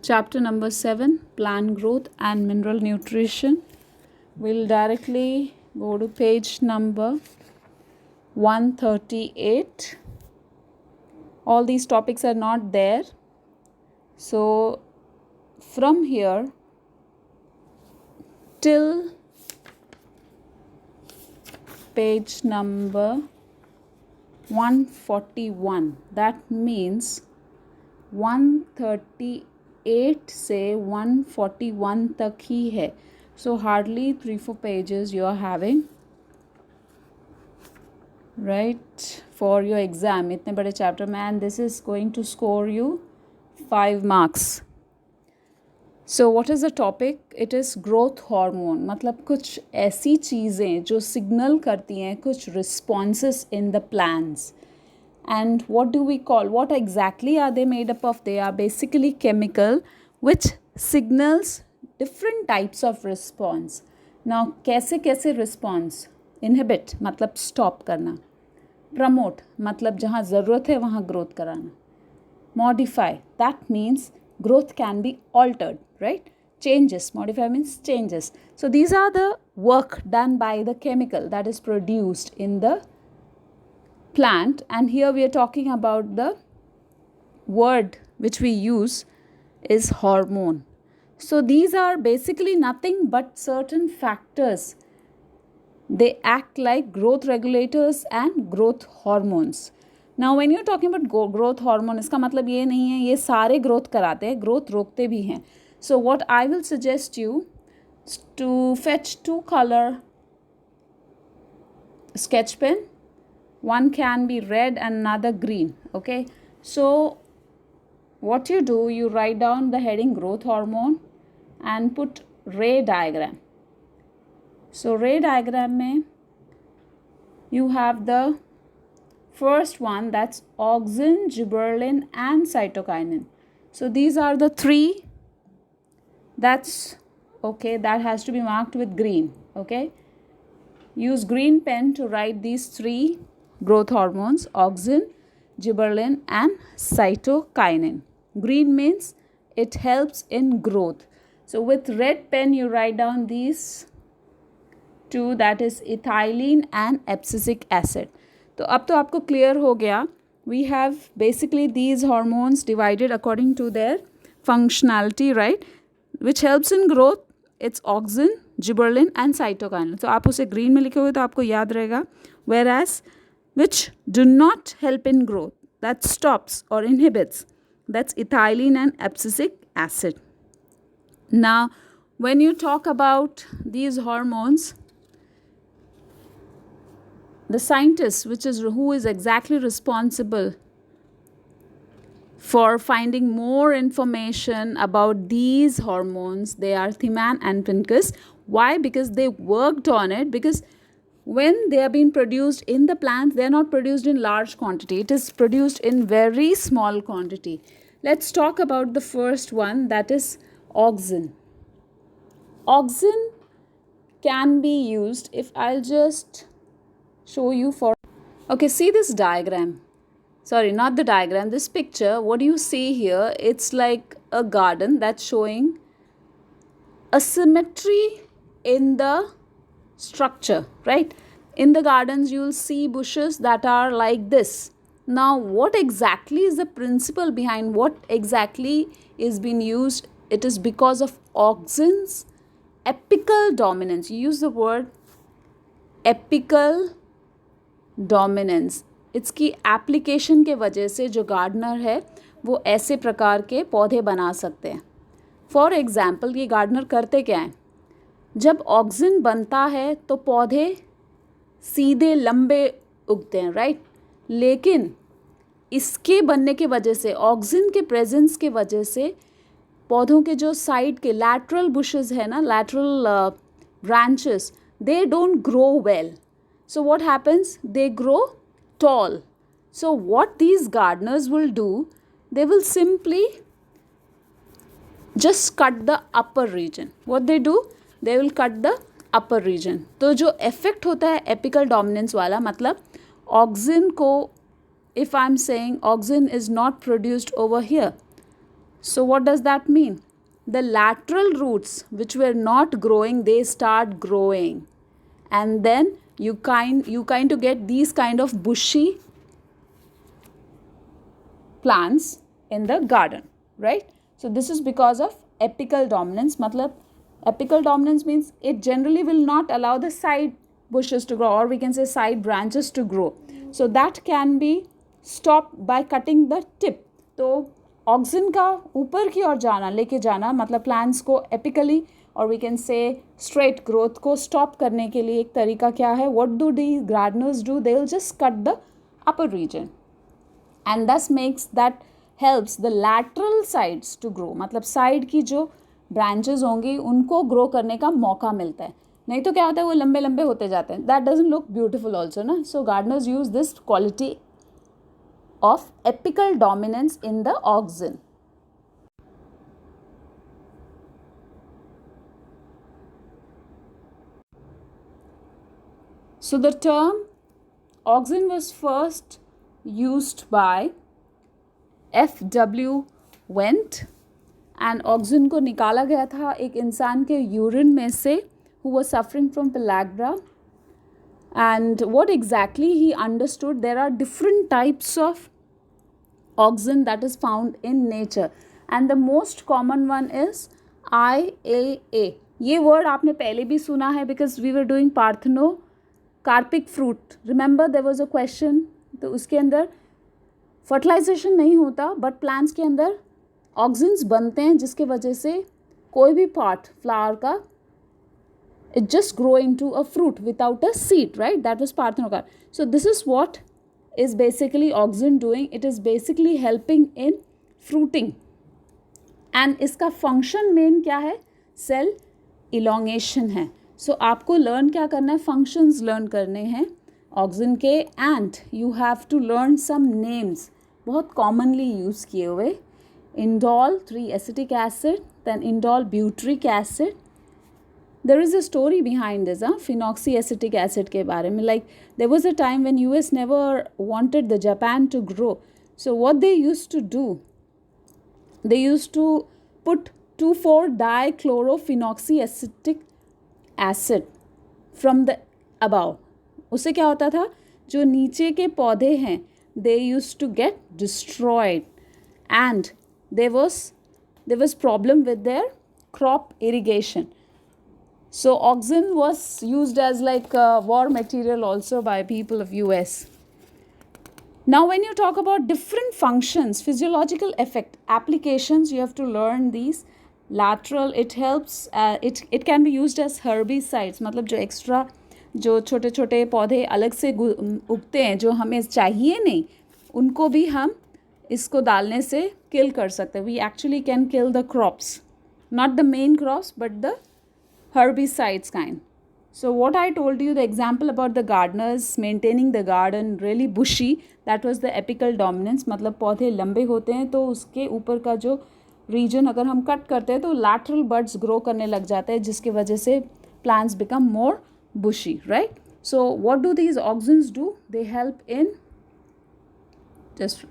Chapter number 7, Plant Growth and Mineral Nutrition. We'll directly go to page number 138. All these topics are not there. So from here till page number 141, that means 138 से 141 तक ही है. So hardly 3-4 pages you are having, right, for your exam. इतने बड़े chapter में, and this is going to score you 5 marks. So what is the topic? It is growth hormone. मतलब कुछ ऐसी चीज़ें जो signal करती हैं कुछ responses in the plants. And what do we call? What exactly are they made up of? They are basically chemical which signals different types of response. Now कैसे कैसे response? Inhibit मतलब stop करना. Promote मतलब जहाँ ज़रूरत है वहाँ growth कराना. Modify, that means growth can be altered, right? Changes, modify means changes. So these are the work done by the chemical that is produced in the plant, and here we are talking about the word which we use is hormone. So these are basically nothing but certain factors. They act like growth regulators and growth hormones. Now when you're talking about growth hormone, इसका मतलब ये नहीं है ये सारे growth कराते हैं, growth रोकते भी हैं. So what I will suggest you to fetch 2 color sketch pen. One can be red and another green. Okay, so what you do, you write down the heading growth hormone and put ray diagram. So ray diagram में you have the first one, that's auxin, gibberellin and cytokinin. So these are the 3. That's okay, that has to be marked with green. Okay, use green pen to write these 3 growth hormones: auxin, gibberellin and cytokinin. Green means it helps in growth. So with red pen you write down these 2, that is ethylene and abscisic acid. तो अब तो आपको clear हो गया. We have basically these hormones divided according to their functionality, right, which helps in growth. It's auxin, gibberellin and cytokinin. तो आप उसे green में लिखोगे तो आपको याद रहेगा. Whereas which do not help in growth, that stops or inhibits, that's ethylene and abscisic acid. Now when you talk about these hormones, the scientist who is exactly responsible for finding more information about these hormones, they are Thiman and Pincus. Why? Because they worked on it, because when they are being produced in the plants, they are not produced in large quantity. It is produced in very small quantity. Let's talk about the first one, that is auxin. Auxin can be used, if I'll just show you for, okay, see this diagram. Sorry, not the diagram, this picture. What do you see here? It's like a garden that's showing a symmetry in the structure, right? In the gardens you will see bushes that are like this. Now what exactly is the principle behind, what exactly is being used? It is because of auxin's apical dominance. You use the word apical dominance. इसकी application के वजह से जो gardener है वो ऐसे प्रकार के पौधे बना सकते हैं. फॉर एग्जाम्पल ये गार्डनर करते क्या हैं, जब ऑक्सिन बनता है तो पौधे सीधे लंबे उगते हैं, राइट. लेकिन इसके बनने के वजह से, ऑक्सिन के प्रेजेंस के वजह से पौधों के जो साइड के लैटरल बुशेस है ना, lateral branches, they don't grow well. So what happens? They grow tall. So what these gardeners will do, they will simply just cut the upper region. What they do? They will cut the upper region. तो जो effect होता है apical dominance वाला, मतलब auxin को, if I am saying auxin is not produced over here, So what does that mean? The lateral roots which were not growing, they start growing, and then you kind of get these kind of bushy plants in the garden, right? So this is because of apical dominance. Matlab, apical dominance means it generally will not allow the side bushes to grow, or we can say side branches to grow. So that can be stopped by cutting the tip. तो auxin का ऊपर की ओर जाना, लेके जाना, मतलब plants को apically और we can say straight growth को स्टॉप करने के लिए एक तरीका क्या है? What do the gardeners do? They will just cut the upper region, and thus makes that helps the lateral sides to grow. मतलब साइड की जो ब्रांचेस होंगी उनको ग्रो करने का मौका मिलता है. नहीं तो क्या होता है, वो लंबे लंबे होते जाते हैं. That doesn't look beautiful also ना. So gardeners use this quality of apical dominance in the auxin. So the term auxin was first used by F.W. Wendt, and auxin को निकाला गया था एक इंसान के यूरिन में से who was suffering from pellagra. And what exactly he understood, there are different types of auxin that is found in nature, and the most common one is IAA. ये word आपने पहले भी सुना है because we were doing parthenocarpic fruit. Remember there was a question, तो उसके अंदर fertilization नहीं होता but plants के अंदर auxins बनते हैं जिसके वजह से कोई भी part flower का it just grow into a fruit without a seed, right? That was parthenocarp. So this is what is basically auxin doing. It is basically helping in fruiting, and इसका function main क्या है? Cell elongation है. So आपको learn क्या करना है? Functions learn करने हैं auxin के, and you have to learn some names बहुत commonly use किए हुए. Indole 3-acetic acid, then indole butyric acid. There is a story behind this, phenoxyacetic acid के बारे में. Like there was a time when US never wanted the Japan to grow. So what they used to do, they used to put 2,4-dichlorophenoxyacetic acid from the above. उससे क्या होता था? जो नीचे के पौधे हैं they used to get destroyed, and there was problem with their crop irrigation. So auxin was used as like a war material also by people of US. Now when you talk about different functions, physiological effect, applications, you have to learn these. Lateral, it helps, it can be used as herbicides. मतलब जो extra जो छोटे छोटे पौधे अलग से उगते हैं जो हमें चाहिए नहीं, उनको भी हम इसको डालने से kill कर सकते हैं. We actually can kill the crops, not the main crops but the herbicides kind. So what I told you, the example about the gardeners maintaining the garden really bushy, that was the apical dominance. मतलब पौधे लंबे होते हैं तो उसके ऊपर का जो रीजन अगर हम कट करते हैं तो lateral buds grow करने लग जाते हैं जिसकी वजह से plants become more bushy, right? So what do these auxins do? They help in, just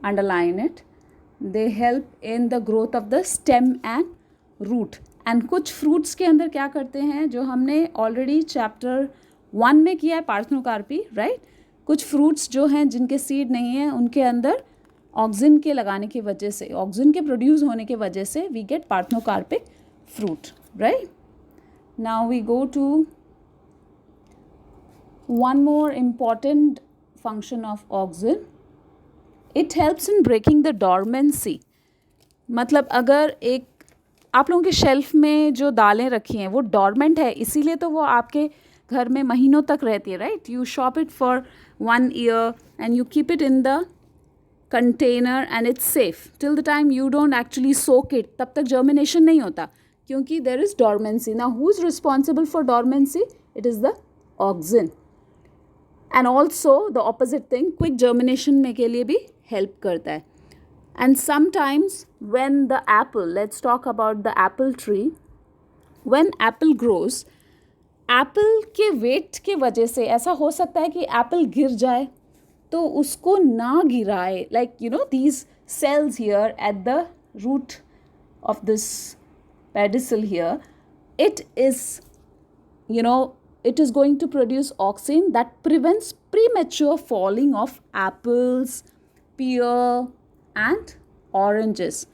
underline it, they help in the growth of the stem and root. And कुछ fruits के अंदर क्या करते हैं जो हमने ऑलरेडी चैप्टर 1 में किया है, पार्थेनोकार्पी, राइट? कुछ फ्रूट्स जो हैं जिनके सीड नहीं है उनके अंदर ऑक्सिन के लगाने की वजह से, ऑक्सिन के प्रोड्यूस होने की वजह से we get parthenocarpic fruit, right? Now we go to one more important function of auxin. It helps in breaking the dormancy. मतलब अगर एक आप लोगों के शेल्फ में जो दालें रखी हैं वो डॉर्मेंट है, इसीलिए तो वो आपके घर में महीनों तक रहती है, right? You shop it for 1 year and you keep it in the container and it's safe till the time you don't actually soak it. तब तक जर्मिनेशन नहीं होता क्योंकि there is dormancy. Now who is responsible for dormancy? It is the auxin. And also the opposite thing, quick germination में के लिए भी help करता है. And sometimes when the apple, let's talk about the apple tree, when apple grows, apple के weight के वजह से ऐसा हो सकता है कि apple गिर जाए तो उसको ना गिराए. Like you know these cells here at the root of this pedicel here, it is, it is going to produce auxin that prevents premature falling of apples, pear, and oranges.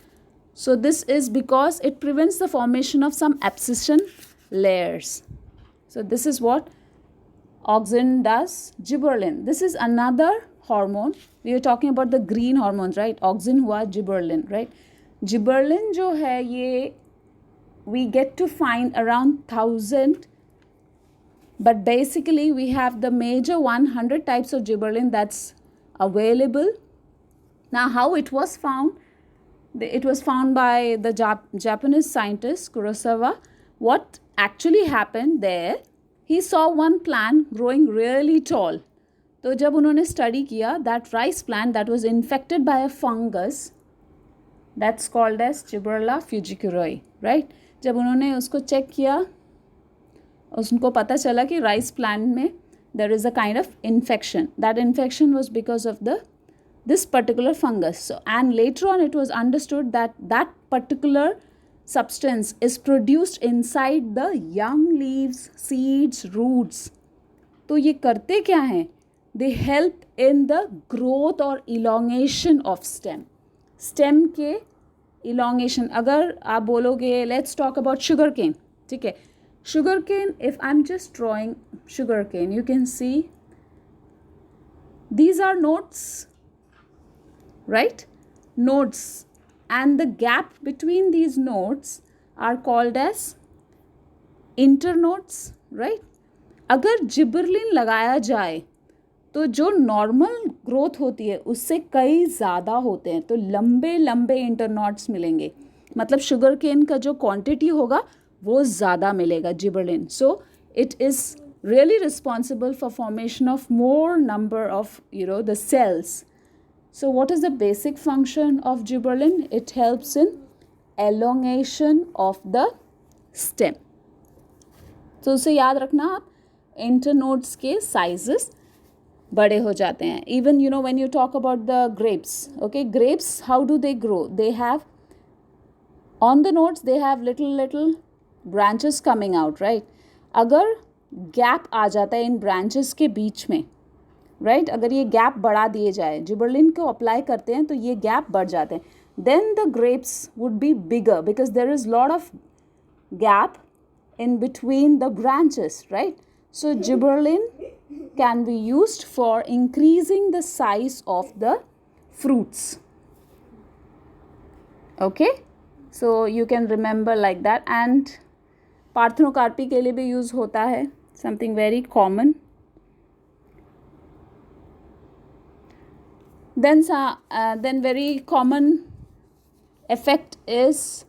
So this is because it prevents the formation of some abscission layers. So this is what auxin does. Gibberellin, this is another hormone. We are talking about the green hormones, right? Auxin हुआ gibberellin, right? Gibberellin जो है ये we get to find around 1,000, but basically we have the major 100 types of gibberellin that's available. Now how it was found? It was found by the Japanese scientist Kurosawa. What actually happened there, he saw one plant growing really tall. तो जब उन्होंने study किया, that rice plant that was infected by a fungus that's called as Gibberella fujikiroi, right? जब उन्होंने उसको check किया, उनको पता चला कि राइस प्लांट में there is a kind of infection. That infection was because of this particular fungus. So, and later on it was understood that that particular substance is produced inside the young leaves, seeds, roots. तो ये करते क्या हैं? They help in the growth or elongation of stem. Stem के elongation. अगर आप बोलोगे let's talk about sugar cane, ठीक है? Sugar cane, if I'm just drawing sugar cane, you can see these are nodes, right? Nodes, and the gap between these nodes are called as internodes, right? अगर gibberellin लगाया जाए तो जो normal growth होती है उससे कई ज़्यादा होते हैं, तो लंबे लंबे इंटरनॉड्स मिलेंगे, मतलब शुगर केन का जो क्वांटिटी होगा वो ज़्यादा मिलेगा gibberellin. So it is really responsible for formation of more number of the cells. So what is the basic function of gibberellin? It helps in elongation of the stem. तो उसे याद रखना आप, internodes के sizes बड़े हो जाते हैं. Even when you talk about the grapes, okay, grapes, how do they grow? They have on the nodes they have little branches coming out, right? अगर गैप आ जाता है इन ब्रांचेस के बीच में, राइट, अगर ये गैप बढ़ा दिए जाए, जिबरलिन को अप्लाई करते हैं तो ये गैप बढ़ जाते हैं, then the grapes would be bigger because there is lot of gap in between the branches, right? So gibberellin can be used for increasing the size of the fruits. Okay, so you can remember like that. And parthenocarpy के लिए भी use होता है, something very common. Then very common effect is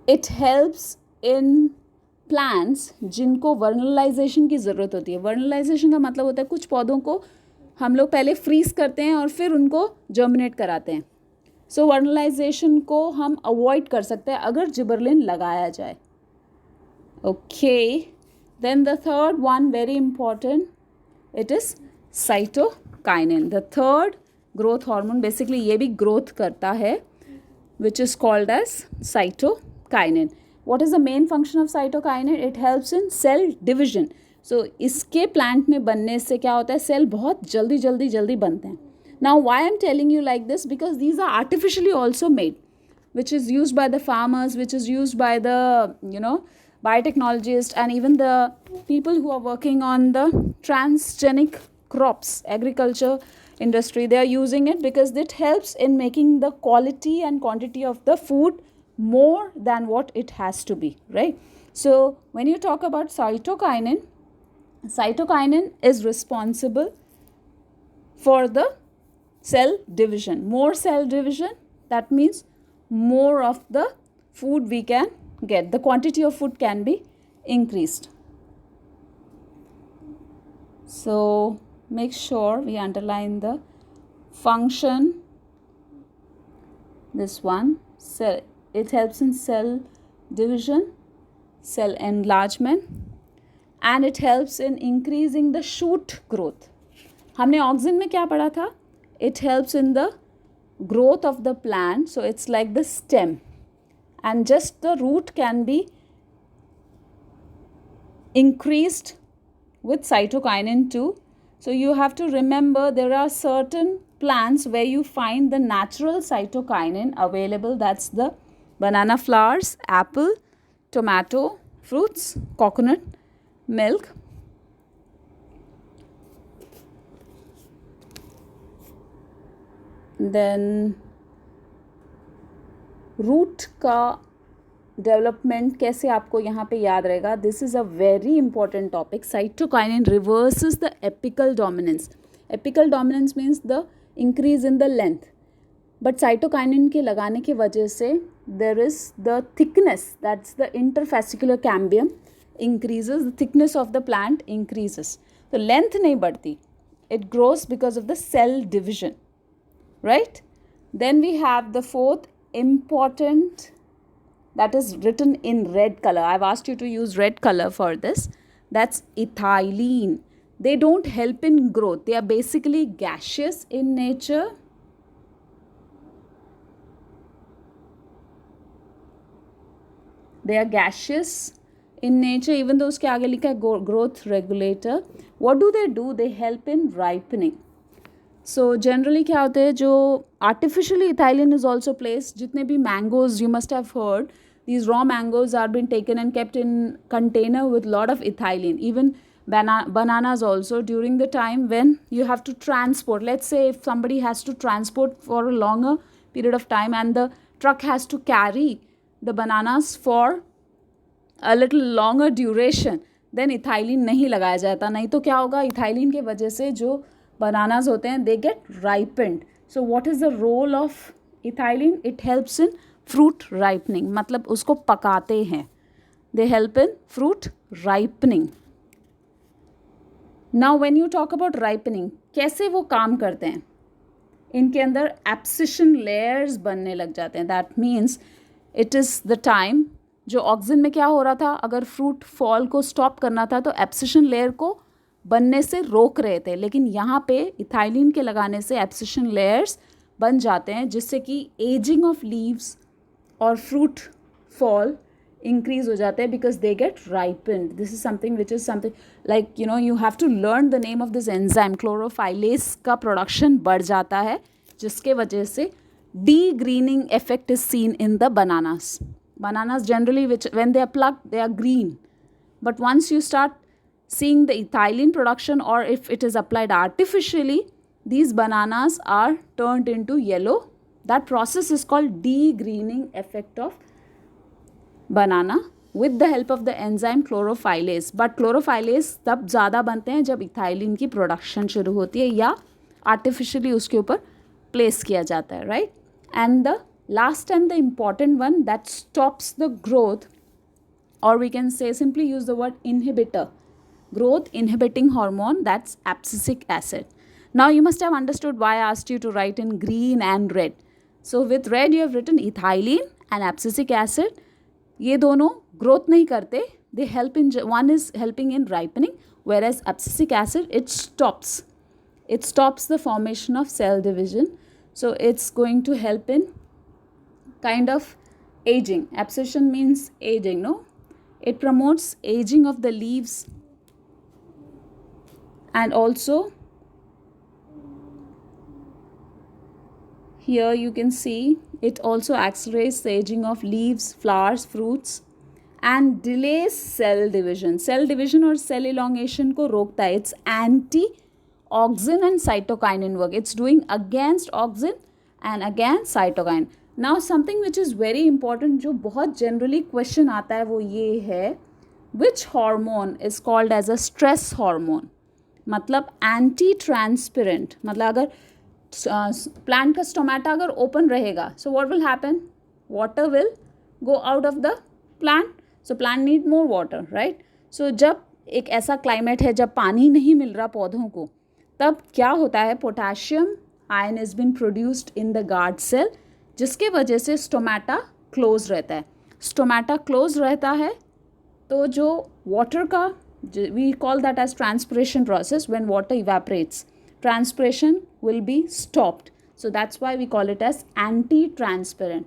it helps in plants जिनको vernalization की ज़रूरत होती है. वर्नलाइजेशन का मतलब होता है कुछ पौधों को हम लोग पहले फ्रीज करते हैं और फिर उनको जर्मिनेट कराते हैं. सो वर्नलाइजेशन को हम अवॉइड कर सकते हैं अगर जिबरलिन लगाया जाए. Okay, then the third one, very important, it is cytokinin. The third growth hormone, basically ये भी growth करता है, which is called as cytokinin. What is the main function of cytokinin? It helps in cell division. So इसके plant में बनने से क्या होता है, सेल बहुत जल्दी बनते हैं. Now why I'm telling you like this? Because these are artificially also made, which is used by the farmers, which is used by the biotechnologists and even the people who are working on the transgenic crops, agriculture industry. They are using it because it helps in making the quality and quantity of the food more than what it has to be, right? So when you talk about cytokinin is responsible for the cell division. More cell division, that means more of the food we can get, the quantity of food can be increased. So make sure we underline the function, this one, cell. It helps in cell division, cell enlargement, and it helps in increasing the shoot growth. हमने auxin में क्या पढ़ा था? It helps in the growth of the plant. So it's like the stem, and just the root can be increased with cytokinin too. So you have to remember there are certain plants where you find the natural cytokinin available. That's the banana flowers, apple, tomato, fruits, coconut, milk. Then root का development कैसे आपको यहाँ पे याद रहेगा. This is a very important topic. Cytokinin reverses the apical dominance. Apical dominance means the increase in the length, but cytokinin के लगाने की वजह से there is the thickness, that's the interfascicular cambium increases, the thickness of the plant increases. तो length नहीं बढ़ती, it grows because of the cell division, right? Then we have the fourth important, that is written in red color. I've asked you to use red color for this. That's ethylene. They don't help in growth. They are basically gaseous in nature. They are gaseous in nature, even though उसके आगे लिखा है growth regulator. What do? They help in ripening. So generally क्या होता है, जो artificially ethylene is also placed. जितने भी mangoes, you must have heard, these raw mangoes are being taken and kept in container with lot of ethylene. Even bananas also, during the time when you have to transport. Let's say if somebody has to transport for a longer period of time and the truck has to carry the bananas for a little longer duration, then ethylene नहीं लगाया जाता. नहीं तो क्या होगा, ethylene के वजह से जो bananas होते हैं, they get ripened. So what is the role of ethylene? It helps in fruit ripening. मतलब उसको पकाते हैं. They help in fruit ripening. Now when you talk about ripening, कैसे वो काम करते हैं? इनके अंदर abscission layers बनने लग जाते हैं. That means it is the time, जो ऑक्सीजन में क्या हो रहा था, अगर फ्रूट फॉल को स्टॉप करना था तो एब्सिशन लेयर को बनने से रोक रहे थे, लेकिन यहाँ पे इथाइलिन के लगाने से एब्सिशन लेयर्स बन जाते हैं, जिससे कि एजिंग ऑफ लीव्स और फ्रूट फॉल इंक्रीज हो जाते हैं, because they get ripened. This is something which is something like you have to learn the name of this enzyme. Chlorophyllase का प्रोडक्शन बढ़ जाता है, जिसके वजह से degreening effect is seen in the bananas. Bananas generally, which when they are plucked, they are green. But once you start seeing the ethylene production, or if it is applied artificially, these bananas are turned into yellow. That process is called degreening effect of banana with the help of the enzyme chlorophyllase. But chlorophyllase तब ज़्यादा बनते हैं जब ethylene की production शुरू होती है या artificially उसके ऊपर place किया जाता है, right? And the last and the important one that stops the growth, or we can say simply use the word inhibitor, growth inhibiting hormone, that's abscisic acid. Now you must have understood why I asked you to write in green and red. So with red you have written ethylene and abscisic acid. ये दोनों growth नहीं करते, they help in, one is helping in ripening, whereas abscisic acid it stops the formation of cell division. So it's going to help in kind of aging. Abscission means aging, no? It promotes aging of the leaves, and also here you can see it also accelerates the aging of leaves, flowers, fruits, and delays cell division. Cell division or cell elongation को रोकता है. It's anti-auxin and cytokinin work. It's doing against auxin and against cytokine. Now something which is very important, जो बहुत generally question आता है, वो ये है, which hormone is called as a stress hormone? मतलब एंटी ट्रांसपेरेंट. मतलब अगर प्लांट का स्टोमेटा अगर ओपन रहेगा, so what will happen, water will go out of the plant. So plant need more water, right? सो जब एक ऐसा क्लाइमेट है जब पानी नहीं मिल रहा पौधों को, तब क्या होता है, potassium ion is been produced in the guard cell, जिसके वजह से स्टोमेटा क्लोज रहता है. स्टोमेटा क्लोज रहता है तो जो वाटर का, we call that as transpiration process. When water evaporates, transpiration will be stopped. So that's why we call it as anti-transparent.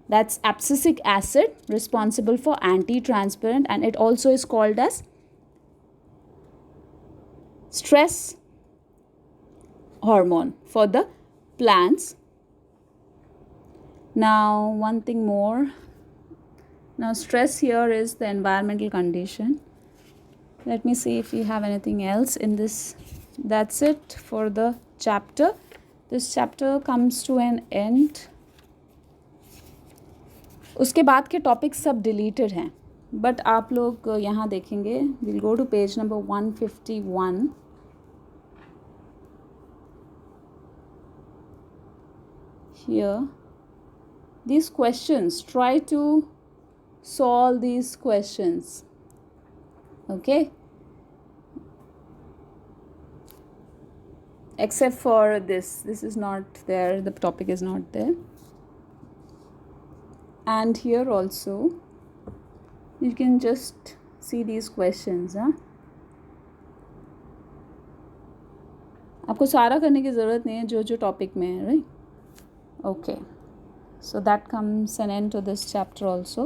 That's abscisic acid responsible for anti-transparent, and it also is called as stress hormone for the plants. Now one thing more. Now stress here is the environmental condition. Let me see if we have anything else in this. That's it for the chapter. This chapter comes to an end. उसके बाद के topics सब deleted हैं, but आप लोग यहाँ देखेंगे. Will go to page number 151. Here these questions, try to solve these questions. Okay, except for this is not there, the topic is not there. And here also you can just see these questions. आपको सारा करने की ज़रूरत नहीं है जो जो topic में है, right? Okay, so that comes an end to this chapter also.